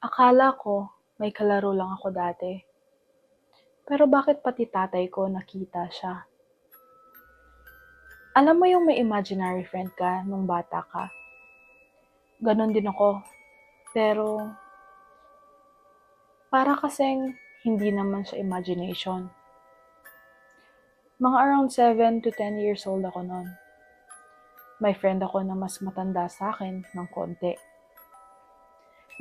Akala ko may kalaro lang ako dati. Pero bakit pati tatay ko nakita siya? Alam mo yung may imaginary friend ka nung bata ka? Ganon din ako. Pero para kasing hindi naman siya imagination. Mga around 7 to 10 years old ako noon. May friend ako na mas matanda sa akin ng konti.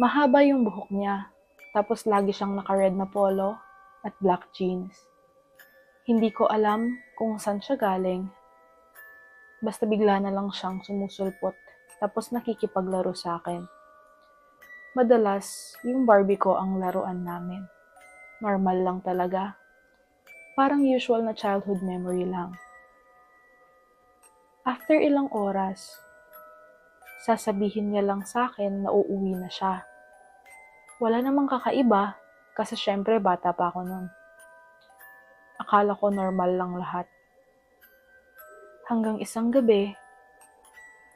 Mahaba yung buhok niya, tapos lagi siyang naka-red na polo at black jeans. Hindi ko alam kung saan siya galing. Basta bigla na lang siyang sumusulpot, tapos nakikipaglaro sa akin. Madalas, yung Barbie ko ang laruan namin. Normal lang talaga. Parang usual na childhood memory lang. After ilang oras, sasabihin niya lang sa akin na uuwi na siya. Wala namang kakaiba kasi syempre bata pa ako noon. Akala ko normal lang lahat. Hanggang isang gabi,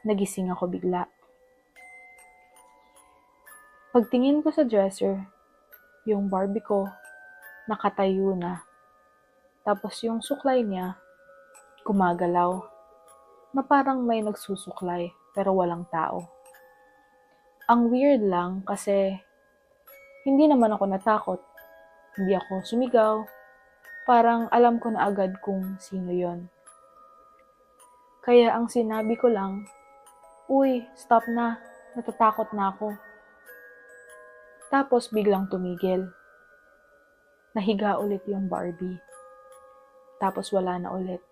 nagising ako bigla. Pagtingin ko sa dresser, yung Barbie ko nakatayo na. Tapos yung suklay niya, gumagalaw. Na parang may nagsusuklay pero walang tao. Ang weird lang kasi hindi naman ako natakot. Hindi ako sumigaw. Parang alam ko na agad kung sino yon. Kaya ang sinabi ko lang, "Uy, stop na. Natatakot na ako." Tapos biglang tumigil. Nahiga ulit yung Barbie. Tapos wala na ulit.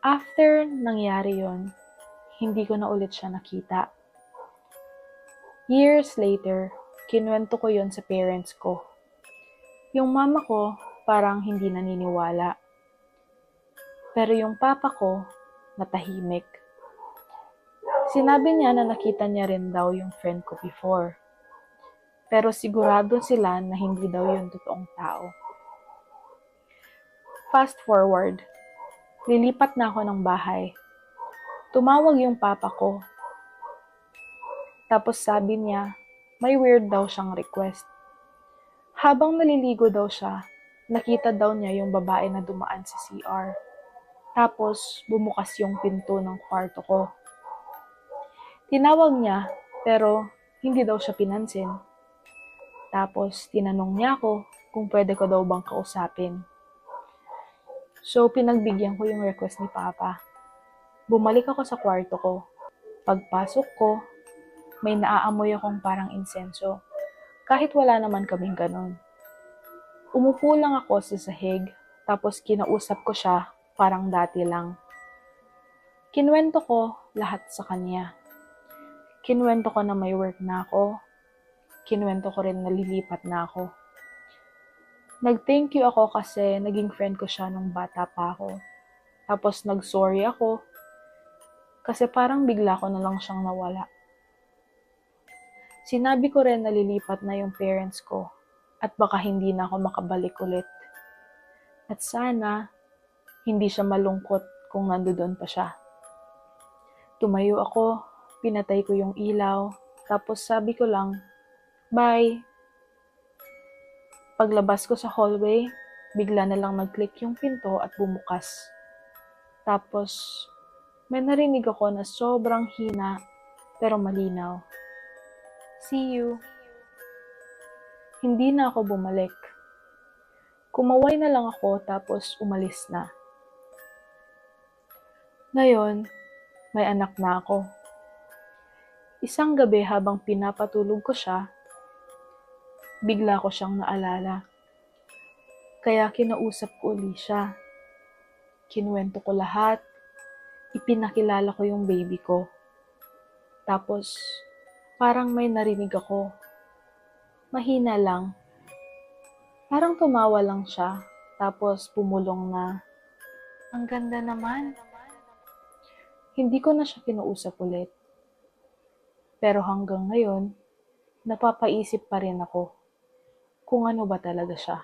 After nangyari yon, hindi ko na ulit siya nakita. Years later, kinuwento ko yon sa parents ko. Yung mama ko, parang hindi naniniwala. Pero yung papa ko, natahimik. Sinabi niya na nakita niya rin daw yung friend ko before. Pero sigurado sila na hindi daw yung totoong tao. Fast forward, lilipat na ako ng bahay. Tumawag yung papa ko. Tapos sabi niya, may weird daw siyang request. Habang naliligo daw siya, nakita daw niya yung babae na dumaan sa CR. Tapos bumukas yung pinto ng kwarto ko. Tinawag niya, pero hindi daw siya pinansin. Tapos tinanong niya ako kung pwede ko daw bang kausapin. So pinagbigyan ko yung request ni Papa. Bumalik ako sa kwarto ko. Pagpasok ko, may naaamoy akong parang insenso. Kahit wala naman kaming ganun. Umupo lang ako sa sahig, tapos kinausap ko siya parang dati lang. Kinuwento ko lahat sa kanya. Kinuwento ko na may work na ako. Kinuwento ko rin na lilipat na ako. Nag-thank you ako kasi naging friend ko siya nung bata pa ako. Tapos nag-sorry ako kasi parang bigla ko na lang siyang nawala. Sinabi ko rin na lilipat na yung parents ko at baka hindi na ako makabalik ulit. At sana, hindi siya malungkot kung nandoon pa siya. Tumayo ako, pinatay ko yung ilaw, tapos sabi ko lang, "Bye." Paglabas ko sa hallway, bigla na lang nag-click yung pinto at bumukas. Tapos, may narinig ako na sobrang hina pero malinaw. "See you." Hindi na ako bumalik. Kumaway na lang ako tapos umalis na. Ngayon, may anak na ako. Isang gabi habang pinapatulog ko siya, bigla ko siyang naalala. Kaya kinausap ko uli siya. Kinuwento ko lahat. Ipinakilala ko yung baby ko. Tapos, parang may narinig ako. Mahina lang. Parang tumawa lang siya. Tapos pumulong na, "Ang ganda naman." Hindi ko na siya kinausap ulit. Pero hanggang ngayon, napapaisip pa rin ako kung ano ba talaga siya.